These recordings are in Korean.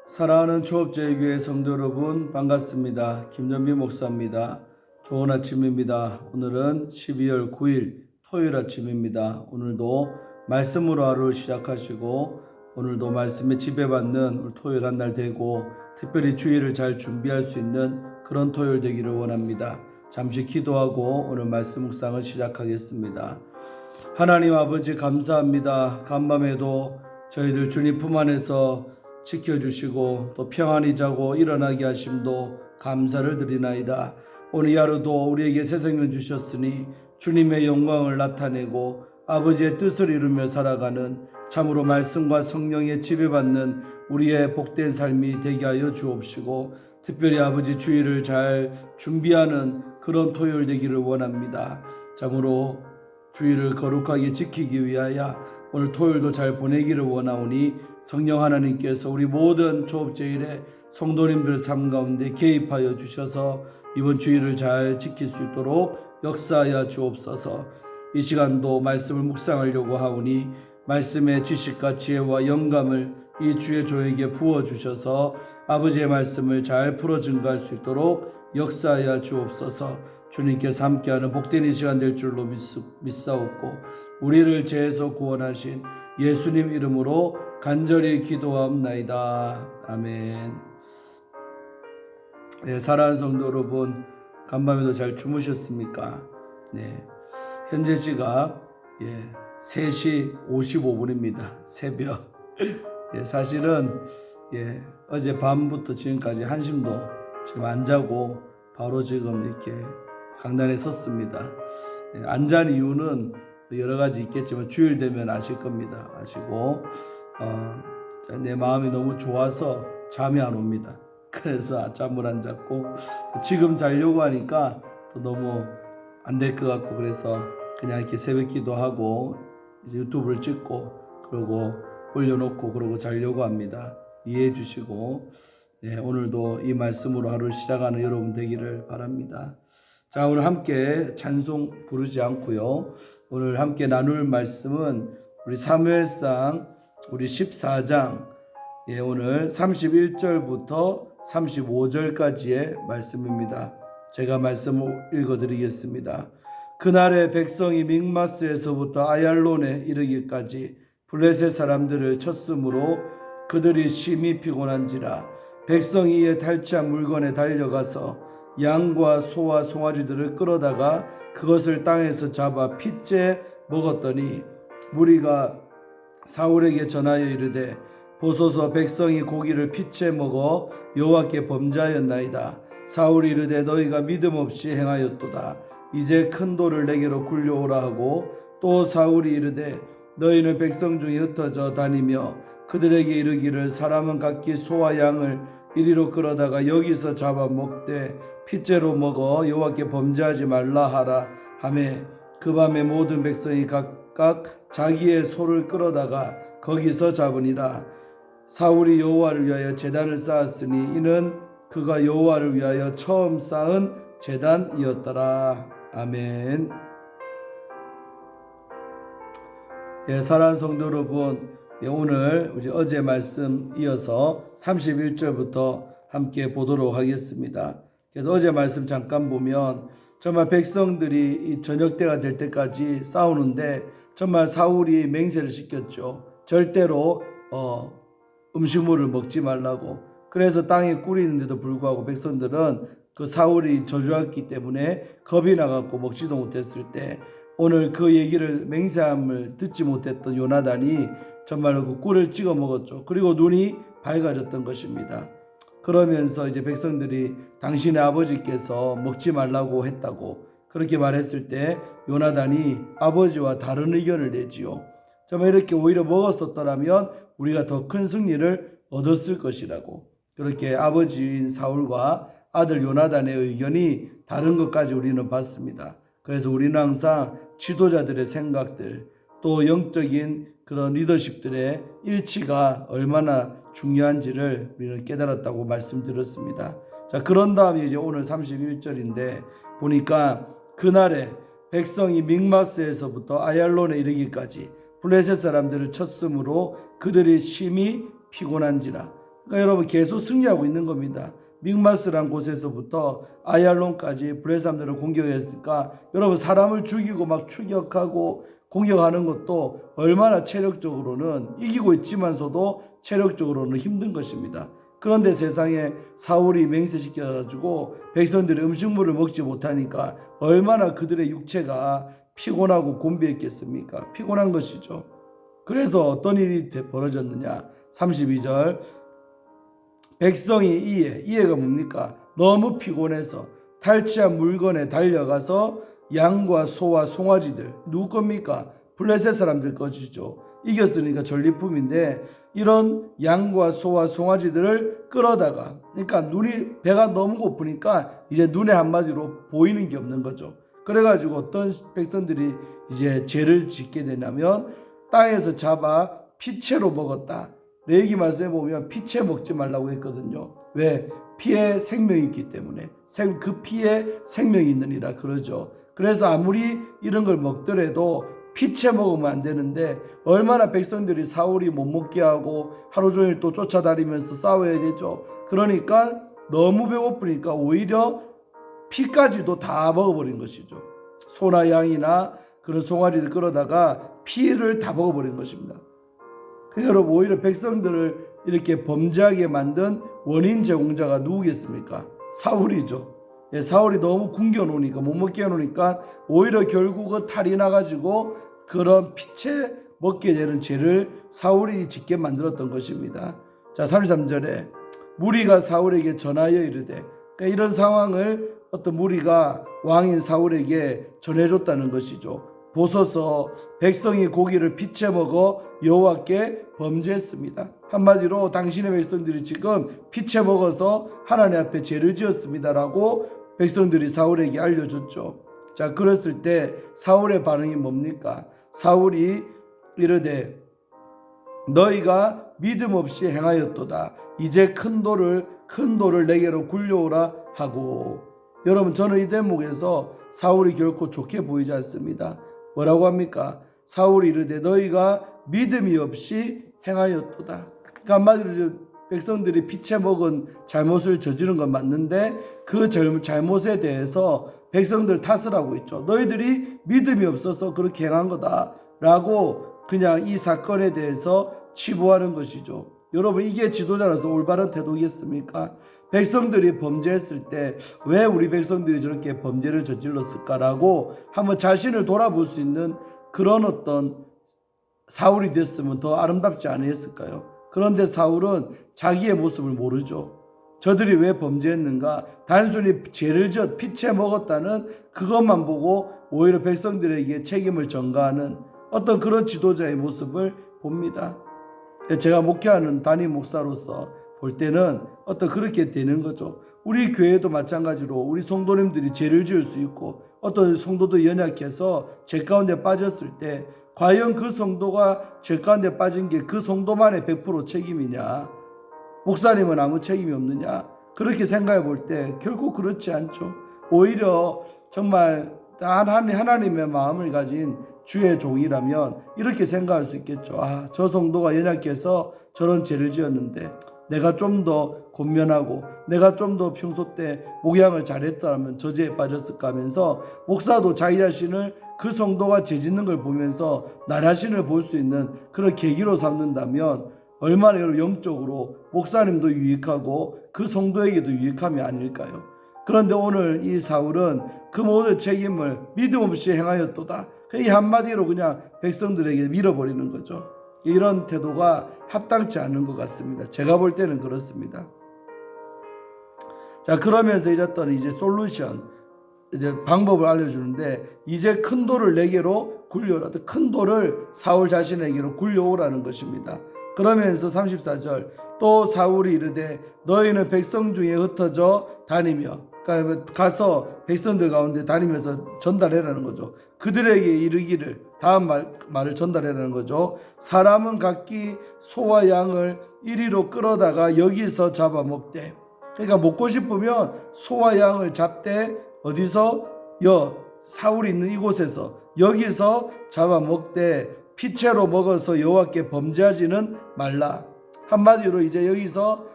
사랑하는 초업제교회 성도 여러분 반갑습니다. 김전민 목사입니다. 좋은 아침입니다. 오늘은 12월 9일 토요일 아침입니다. 오늘도 말씀으로 하루를 시작하시고 오늘도 말씀에 지배받는 오늘 토요일 한 날 되고 특별히 주일을 잘 준비할 수 있는 그런 토요일 되기를 원합니다. 잠시 기도하고 오늘 말씀 묵상을 시작하겠습니다. 하나님 아버지 감사합니다. 간밤에도 저희들 주님 품 안에서 지켜주시고 또 평안히 자고 일어나게 하심도 감사를 드리나이다. 오늘 이 하루도 우리에게 새 생명 주셨으니 주님의 영광을 나타내고 아버지의 뜻을 이루며 살아가는 참으로 말씀과 성령의 지배받는 우리의 복된 삶이 되게 하여 주옵시고 특별히 아버지 주일을 잘 준비하는 그런 토요일 되기를 원합니다. 참으로 주일을 거룩하게 지키기 위하여 오늘 토요일도 잘 보내기를 원하오니 성령 하나님께서 우리 모든 초업제일에 성도님들 삶 가운데 개입하여 주셔서 이번 주일을 잘 지킬 수 있도록 역사하여 주옵소서. 이 시간도 말씀을 묵상하려고 하오니 말씀의 지식과 지혜와 영감을 이 주의 조에게 부어주셔서 아버지의 말씀을 잘 풀어 증거할 수 있도록 역사하여 주옵소서. 주님께서 함께하는 복된 이 시간 될 줄로 믿사옵고 우리를 죄에서 구원하신 예수님 이름으로 간절히 기도하옵나이다. 아멘. 네, 사랑하는 성도 여러분 간밤에도 잘 주무셨습니까? 네, 현재 시각 3시 55분입니다. 새벽. 사실은 어제 밤부터 지금까지 한심도 지금 안 자고 바로 지금 이렇게 강단에 섰습니다. 안 잔 이유는 여러 가지 있겠지만 주일 되면 아실 겁니다. 아시고 내 마음이 너무 좋아서 잠이 안 옵니다. 그래서 잠을 안 잤고 지금 자려고 하니까 또 너무 안 될 것 같고 그래서 그냥 이렇게 새벽 기도하고 이제 유튜브를 찍고 그러고 올려놓고 그러고 자려고 합니다. 이해해 주시고 오늘도 이 말씀으로 하루를 시작하는 여러분 되기를 바랍니다. 자, 오늘 함께 찬송 부르지 않고요. 오늘 함께 나눌 말씀은 우리 사무엘상 우리 14장 오늘 31절부터 35절까지의 말씀입니다. 제가 말씀을 읽어드리겠습니다. 그날의 백성이 믹마스에서부터 아얄론에 이르기까지 블레셋 사람들을 쳤으므로 그들이 심히 피곤한지라 백성이 이에 탈취한 물건에 달려가서 양과 소와 송아지들을 끌어다가 그것을 땅에서 잡아 핏째 먹었더니 무리가 사울에게 전하여 이르되 보소서 백성이 고기를 핏째 먹어 여호와께 범죄하였나이다. 사울이 이르되 너희가 믿음 없이 행하였도다. 이제 큰 돌을 내게로 굴려오라 하고 또 사울이 이르되 너희는 백성 중에 흩어져 다니며 그들에게 이르기를 사람은 각기 소와 양을 이리로 끌어다가 여기서 잡아 먹되 핏째로 먹어 여호와께 범죄하지 말라 하라 하매 그 밤에 모든 백성이 각각 자기의 소를 끌어다가 거기서 잡으니라. 사울이 여호와를 위하여 제단을 쌓았으니 이는 그가 여호와를 위하여 처음 쌓은 제단이었더라. 아멘. 사랑하는 성도 여러분, 오늘 우리 어제 말씀 이어서 31절부터 함께 보도록 하겠습니다. 그래서 어제 말씀 잠깐 보면 정말 백성들이 이 저녁 때가 될 때까지 싸우는데 정말 사울이 맹세를 시켰죠. 절대로 음식물을 먹지 말라고. 그래서 땅에 꿀이 있는데도 불구하고 백성들은 그 사울이 저주했기 때문에 겁이 나갖고 먹지도 못했을 때 오늘 그 얘기를 맹세함을 듣지 못했던 요나단이 정말로 그 꿀을 찍어 먹었죠. 그리고 눈이 밝아졌던 것입니다. 그러면서 이제 백성들이 당신의 아버지께서 먹지 말라고 했다고 그렇게 말했을 때 요나단이 아버지와 다른 의견을 내지요. 정말 이렇게 오히려 먹었었더라면 우리가 더 큰 승리를 얻었을 것이라고. 그렇게 아버지인 사울과 아들 요나단의 의견이 다른 것까지 우리는 봤습니다. 그래서 우리는 항상 지도자들의 생각들 또 영적인 그런 리더십들의 일치가 얼마나 중요한지를 우리는 깨달았다고 말씀드렸습니다. 자, 그런 다음에 이제 오늘 31절인데 보니까 그날에 백성이 믹마스에서부터 아얄론에 이르기까지 블레셋 사람들을 쳤으므로 그들이 심히 피곤한지라. 그러니까 여러분 계속 승리하고 있는 겁니다. 믹마스란 곳에서부터 아얄론까지 블레셋 사람들을 공격했으니까 여러분 사람을 죽이고 막 추격하고 공격하는 것도 얼마나 체력적으로는 이기고 있지만서도 체력적으로는 힘든 것입니다. 그런데 세상에 사울이 맹세시켜가지고 백성들이 음식물을 먹지 못하니까 얼마나 그들의 육체가 피곤하고 곤비했겠습니까? 피곤한 것이죠. 그래서 어떤 일이 벌어졌느냐? 32절 백성이 이해가 뭡니까? 너무 피곤해서 탈취한 물건에 달려가서 양과 소와 송아지들, 누구 겁니까? 블레셋 사람들 것이죠. 이겼으니까 전리품인데 이런 양과 소와 송아지들을 끌어다가, 그러니까 배가 너무 고프니까 이제 눈에 한마디로 보이는 게 없는 거죠. 그래가지고 어떤 백성들이 이제 죄를 짓게 되냐면 땅에서 잡아 피채로 먹었다. 레위기 말씀에 보면 피채 먹지 말라고 했거든요. 왜? 피에 생명이 있기 때문에 그 피에 생명이 있느니라 그러죠. 그래서 아무리 이런 걸 먹더라도 피채 먹으면 안 되는데 얼마나 백성들이 사울이 못 먹게 하고 하루 종일 또 쫓아다니면서 싸워야 되죠. 그러니까 너무 배고프니까 오히려 피까지도 다 먹어버린 것이죠. 소나 양이나 그런 송아지를 끌어다가 피를 다 먹어버린 것입니다. 여러분 오히려 백성들을 이렇게 범죄하게 만든 원인 제공자가 누구겠습니까? 사울이죠. 사울이 너무 굶겨놓으니까 못 먹게 해놓으니까 오히려 결국은 탈이 나가지고 그런 피채 먹게 되는 죄를 사울이 짓게 만들었던 것입니다. 자 33절에 무리가 사울에게 전하여 이르되, 그러니까 이런 상황을 어떤 무리가 왕인 사울에게 전해줬다는 것이죠. 보소서 백성이 고기를 피채 먹어 여호와께 범죄했습니다. 한마디로 당신의 백성들이 지금 피채 먹어서 하나님 앞에 죄를 지었습니다라고 백성들이 사울에게 알려줬죠. 자 그랬을 때 사울의 반응이 뭡니까? 사울이 이르되 너희가 믿음 없이 행하였도다. 이제 큰 돌을 내게로 굴려오라 하고. 여러분 저는 이 대목에서 사울이 결코 좋게 보이지 않습니다. 뭐라고 합니까? 사울이 이르되 너희가 믿음이 없이 행하였도다. 그러니까 한마디로 백성들이 피채 먹은 잘못을 저지른 건 맞는데 그 잘못에 대해서 백성들 탓을 하고 있죠. 너희들이 믿음이 없어서 그렇게 행한 거다라고 그냥 이 사건에 대해서 치부하는 것이죠. 여러분 이게 지도자로서 올바른 태도겠습니까? 백성들이 범죄했을 때 왜 우리 백성들이 저렇게 범죄를 저질렀을까라고 한번 자신을 돌아볼 수 있는 그런 어떤 사울이 됐으면 더 아름답지 않았을까요? 그런데 사울은 자기의 모습을 모르죠. 저들이 왜 범죄했는가? 단순히 죄를 지어 피채 먹었다는 그것만 보고 오히려 백성들에게 책임을 전가하는 어떤 그런 지도자의 모습을 봅니다. 제가 목회하는 담임 목사로서 볼 때는 어떤 그렇게 되는 거죠. 우리 교회도 마찬가지로 우리 성도님들이 죄를 지을 수 있고 어떤 성도도 연약해서 죄 가운데 빠졌을 때 과연 그 성도가 죄 가운데 빠진 게 그 성도만의 100% 책임이냐? 목사님은 아무 책임이 없느냐? 그렇게 생각해 볼 때 결코 그렇지 않죠. 오히려 정말 하나님의 마음을 가진 주의 종이라면 이렇게 생각할 수 있겠죠. 저 성도가 연약해서 저런 죄를 지었는데 내가 좀 더 권면하고 내가 좀 더 평소 때 목양을 잘했더라면 저 죄에 빠졌을까 하면서 목사도 자기 자신을 그 성도가 죄 짓는 걸 보면서 나 자신을 볼 수 있는 그런 계기로 삼는다면 얼마나 영적으로 목사님도 유익하고 그 성도에게도 유익함이 아닐까요? 그런데 오늘 이 사울은 그 모든 책임을 믿음 없이 행하였도다. 이 한마디로 그냥 백성들에게 밀어버리는 거죠. 이런 태도가 합당치 않은 것 같습니다. 제가 볼 때는 그렇습니다. 자 그러면서 이제 솔루션, 이제 방법을 알려주는데 이제 큰 돌을 내게로 굴려오라. 큰 돌을 사울 자신에게로 굴려오라는 것입니다. 그러면서 34절 또 사울이 이르되 너희는 백성 중에 흩어져 다니며, 그러니까 가서 백성들 가운데 다니면서 전달해라는 거죠. 그들에게 이르기를, 다음 말을 전달해라는 거죠. 사람은 각기 소와 양을 이리로 끌어다가 여기서 잡아먹되, 그러니까 먹고 싶으면 소와 양을 잡되 어디서? 사울이 있는 이곳에서 여기서 잡아먹되 피채로 먹어서 여호와께 범죄하지는 말라. 한마디로 이제 여기서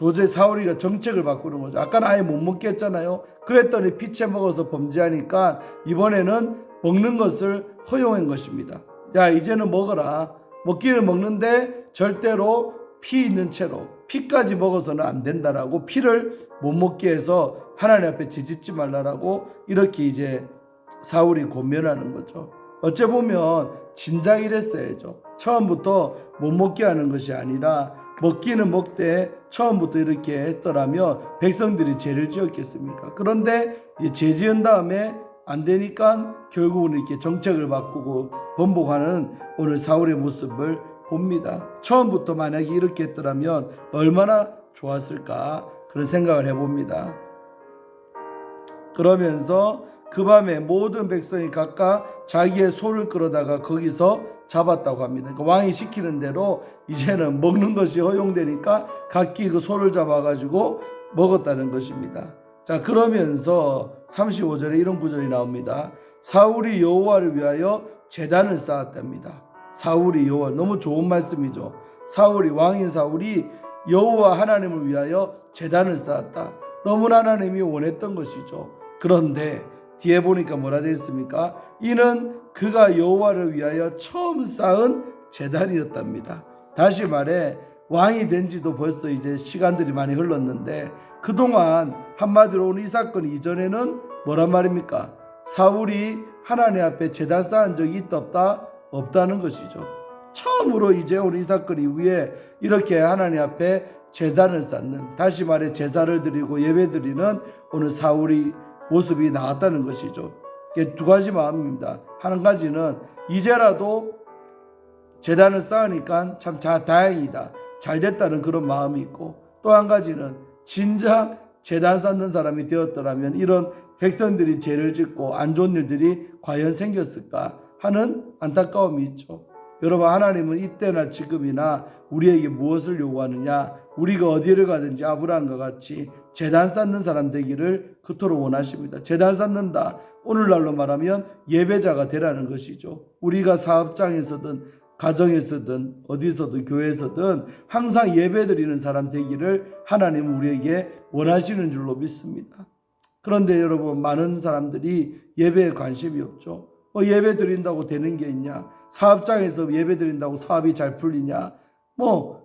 도저히 사울이가 정책을 바꾸는 거죠. 아까는 아예 못 먹게 했잖아요. 그랬더니 피채 먹어서 범죄하니까 이번에는 먹는 것을 허용한 것입니다. 야, 이제는 먹어라. 먹기를 먹는데 절대로 피 있는 채로, 피까지 먹어서는 안 된다라고, 피를 못 먹게 해서 하나님 앞에 죄짓지 말라라고 이렇게 이제 사울이 권면하는 거죠. 어째 보면 진작 이랬어야죠. 처음부터 못 먹게 하는 것이 아니라 먹기는 먹되 처음부터 이렇게 했더라면 백성들이 죄를 지었겠습니까? 그런데 죄 지은 다음에 안 되니까 결국은 이렇게 정책을 바꾸고 번복하는 오늘 사울의 모습을 봅니다. 처음부터 만약에 이렇게 했더라면 얼마나 좋았을까, 그런 생각을 해봅니다. 그러면서 그 밤에 모든 백성이 각각 자기의 소를 끌어다가 거기서 잡았다고 합니다. 그러니까 왕이 시키는 대로 이제는 먹는 것이 허용되니까 각기 그 소를 잡아가지고 먹었다는 것입니다. 자, 그러면서 35절에 이런 구절이 나옵니다. 사울이 여호와를 위하여 제단을 쌓았답니다. 사울이 여호와, 너무 좋은 말씀이죠. 왕인 사울이 여호와 하나님을 위하여 제단을 쌓았다. 너무나 하나님이 원했던 것이죠. 그런데 뒤에 보니까 뭐라 되어 있습니까? 이는 그가 여호와를 위하여 처음 쌓은 제단이었답니다. 다시 말해 왕이 된 지도 벌써 이제 시간들이 많이 흘렀는데 그동안 한마디로 오늘 이 사건 이전에는 뭐란 말입니까? 사울이 하나님 앞에 제단 쌓은 적이 있다 없다? 없다는 것이죠. 처음으로 이제 오늘 이 사건 이후에 이렇게 하나님 앞에 제단을 쌓는, 다시 말해 제사를 드리고 예배 드리는 오늘 사울이 모습이 나왔다는 것이죠. 이게 두 가지 마음입니다. 한 가지는 이제라도 제단을 쌓으니까 참 다행이다, 잘 됐다는 그런 마음이 있고, 또 한 가지는 진작 제단 쌓는 사람이 되었더라면 이런 백성들이 죄를 짓고 안 좋은 일들이 과연 생겼을까 하는 안타까움이 있죠. 여러분, 하나님은 이때나 지금이나 우리에게 무엇을 요구하느냐? 우리가 어디를 가든지 아브라함과 같이 제단 쌓는 사람 되기를 그토록 원하십니다. 제단 쌓는다, 오늘날로 말하면 예배자가 되라는 것이죠. 우리가 사업장에서든 가정에서든 어디서든 교회에서든 항상 예배드리는 사람 되기를 하나님은 우리에게 원하시는 줄로 믿습니다. 그런데 여러분, 많은 사람들이 예배에 관심이 없죠. 예배 드린다고 되는 게 있냐? 사업장에서 예배 드린다고 사업이 잘 풀리냐?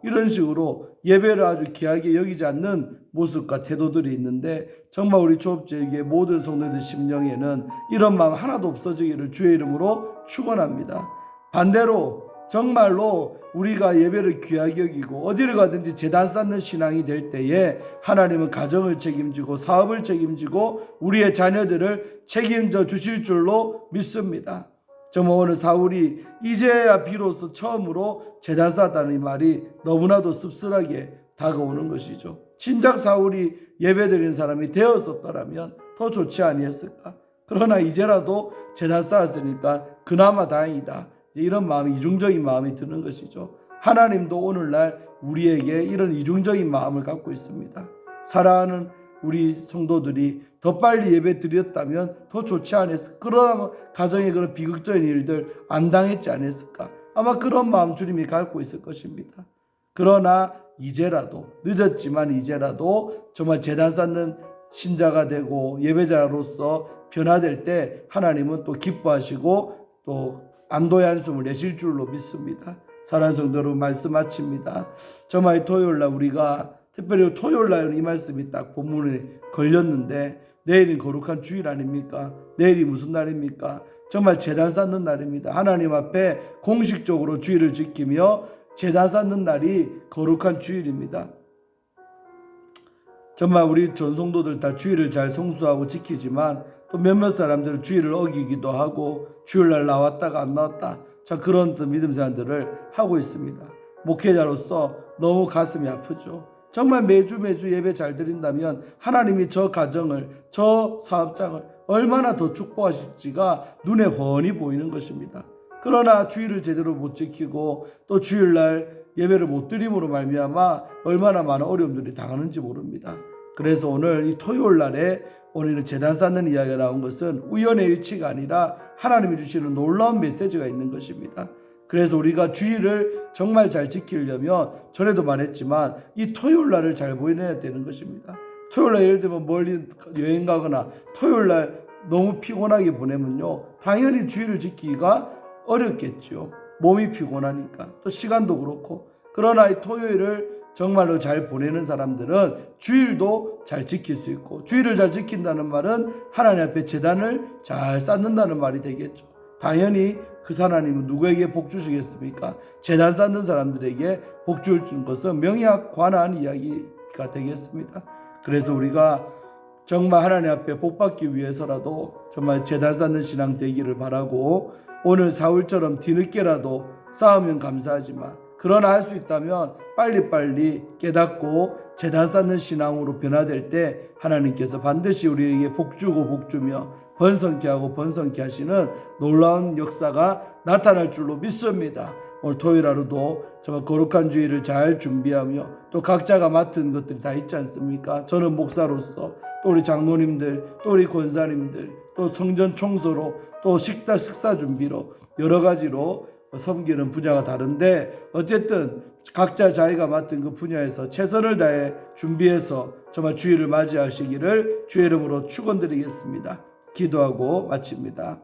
이런 식으로 예배를 아주 귀하게 여기지 않는 모습과 태도들이 있는데, 정말 우리 조업제에게 모든 성도들 심령에는 이런 마음 하나도 없어지기를 주의 이름으로 축원합니다. 반대로 정말로 우리가 예배를 귀하게 여기고 어디를 가든지 제단 쌓는 신앙이 될 때에 하나님은 가정을 책임지고 사업을 책임지고 우리의 자녀들을 책임져 주실 줄로 믿습니다. 정말 오늘 사울이 이제야 비로소 처음으로 제단 쌓았다는 이 말이 너무나도 씁쓸하게 다가오는 것이죠. 진작 사울이 예배드리는 사람이 되었었더라면 더 좋지 아니했을까? 그러나 이제라도 제단 쌓았으니까 그나마 다행이다, 이런 마음이, 이중적인 마음이 드는 것이죠. 하나님도 오늘날 우리에게 이런 이중적인 마음을 갖고 있습니다. 사랑하는 우리 성도들이 더 빨리 예배 드렸다면 더 좋지 않았을까? 그러나 가정에 그런 비극적인 일들 안 당했지 않았을까? 아마 그런 마음 주님이 갖고 있을 것입니다. 그러나 이제라도, 늦었지만 이제라도 정말 제단 쌓는 신자가 되고 예배자로서 변화될 때 하나님은 또 기뻐하시고 또 안도의 한숨을 내실 줄로 믿습니다. 사랑하는 성도 여러분, 말씀 마칩니다. 정말 토요일날 우리가, 특별히 토요일날 이 말씀이 딱 본문에 걸렸는데, 내일은 거룩한 주일 아닙니까? 내일이 무슨 날입니까? 정말 제단 쌓는 날입니다. 하나님 앞에 공식적으로 주일을 지키며 제단 쌓는 날이 거룩한 주일입니다. 정말 우리 전성도들 다 주일을 잘 성수하고 지키지만 또 몇몇 사람들은 주일을 어기기도 하고 주일날 나왔다가 안 나왔다, 참 그런 믿음 사람들을 하고 있습니다. 목회자로서 너무 가슴이 아프죠. 정말 매주 예배 잘 드린다면 하나님이 저 가정을, 저 사업장을 얼마나 더 축복하실지가 눈에 훤히 보이는 것입니다. 그러나 주일을 제대로 못 지키고 또 주일날 예배를 못 드림으로 말미암아 얼마나 많은 어려움들이 당하는지 모릅니다. 그래서 오늘 이 토요일 날에 오늘은 제단 쌓는 이야기가 나온 것은 우연의 일치가 아니라 하나님이 주시는 놀라운 메시지가 있는 것입니다. 그래서 우리가 주일을 정말 잘 지키려면 전에도 말했지만 이 토요일 날을 잘 보내야 되는 것입니다. 토요일 날 예를 들면 멀리 여행 가거나 토요일 날 너무 피곤하게 보내면요, 당연히 주일을 지키기가 어렵겠죠. 몸이 피곤하니까, 또 시간도 그렇고. 그러나 이 토요일을 정말로 잘 보내는 사람들은 주일도 잘 지킬 수 있고, 주일을 잘 지킨다는 말은 하나님 앞에 제단을 잘 쌓는다는 말이 되겠죠. 당연히 그 하나님은 누구에게 복 주시겠습니까? 제단 쌓는 사람들에게 복 줄 것은 명약관한 이야기가 되겠습니다. 그래서 우리가 정말 하나님 앞에 복 받기 위해서라도 정말 제단 쌓는 신앙 되기를 바라고, 오늘 사울처럼 뒤늦게라도 쌓으면 감사하지만, 그러나 할 수 있다면 빨리빨리 깨닫고 제단 쌓는 신앙으로 변화될 때 하나님께서 반드시 우리에게 복 주고 복 주며 번성케 하고 번성케 하시는 놀라운 역사가 나타날 줄로 믿습니다. 오늘 토요일 하루도 정말 거룩한 주일을 잘 준비하며, 또 각자가 맡은 것들이 다 있지 않습니까? 저는 목사로서, 또 우리 장로님들, 또 우리 권사님들, 또 성전 청소로, 또 식사 준비로, 여러 가지로 섬기는 분야가 다른데, 어쨌든 각자 자기가 맡은 그 분야에서 최선을 다해 준비해서 정말 주일을 맞이하시기를 주의 이름으로 축원드리겠습니다. 기도하고 마칩니다.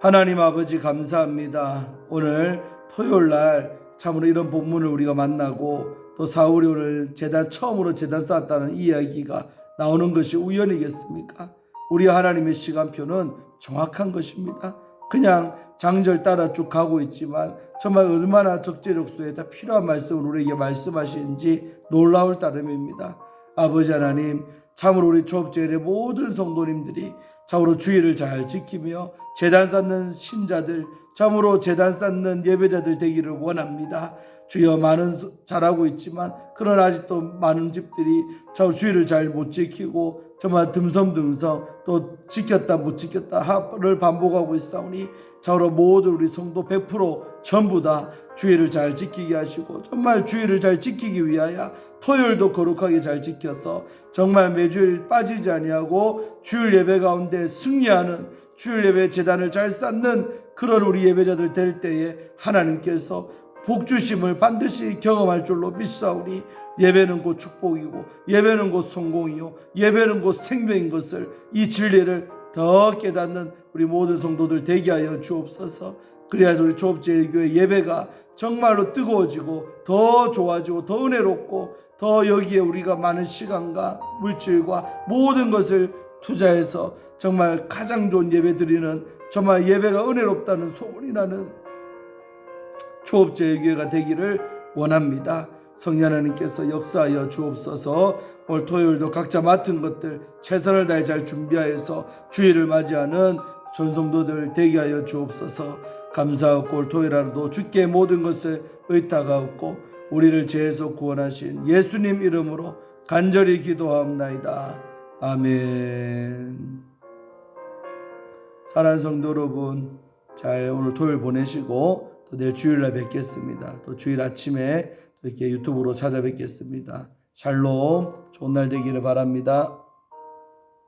하나님 아버지, 감사합니다. 오늘 토요일 날 참으로 이런 본문을 우리가 만나고, 또 사울이 오늘 처음으로 제단 쌓았다는 이야기가 나오는 것이 우연이겠습니까? 우리 하나님의 시간표는 정확한 것입니다. 그냥 장절 따라 쭉 가고 있지만 정말 얼마나 적재적소에 다 필요한 말씀을 우리에게 말씀하시는지 놀라울 따름입니다. 아버지 하나님, 참으로 우리 조업제일의 모든 성도님들이 참으로 주일을 잘 지키며 제단 쌓는 신자들, 참으로 제단 쌓는 예배자들 되기를 원합니다. 주여, 많은 잘하고 있지만 그러나 아직도 많은 집들이 참 주일을 잘 못 지키고 정말 듬성듬성 또 지켰다 못 지켰다를 반복하고 있사오니, 참으로 모든 우리 성도 100% 전부 다 주일을 잘 지키게 하시고, 정말 주일을 잘 지키기 위하여 토요일도 거룩하게 잘 지켜서 정말 매주일 빠지지 아니하고 주일 예배 가운데 승리하는, 주일 예배 제단을 잘 쌓는 그런 우리 예배자들 될 때에 하나님께서 복주심을 반드시 경험할 줄로 믿사오니, 예배는 곧 축복이고 예배는 곧 성공이요 예배는 곧 생명인 것을, 이 진리를 더 깨닫는 우리 모든 성도들 되게 하여 주옵소서. 그래야 우리 조업제일교회 예배가 정말로 뜨거워지고 더 좋아지고 더 은혜롭고, 더 여기에 우리가 많은 시간과 물질과 모든 것을 투자해서 정말 가장 좋은 예배 드리는, 정말 예배가 은혜롭다는 소문이 나는 조업제일교회가 되기를 원합니다. 성령 하나님께서 역사하여 주옵소서. 오늘 토요일도 각자 맡은 것들 최선을 다해 잘 준비하여서 주일을 맞이하는 전성도들 되게 하여 주옵소서. 감사하고 올 토요일 하루도 주께 모든 것을 의탁하옵고 우리를 죄에서 구원하신 예수님 이름으로 간절히 기도하옵나이다. 아멘. 사랑하는 성도 여러분, 잘 오늘 토요일 보내시고 또 내일 주일날 뵙겠습니다. 또 주일 아침에 또 이렇게 유튜브로 찾아뵙겠습니다. 샬롬, 좋은 날 되기를 바랍니다.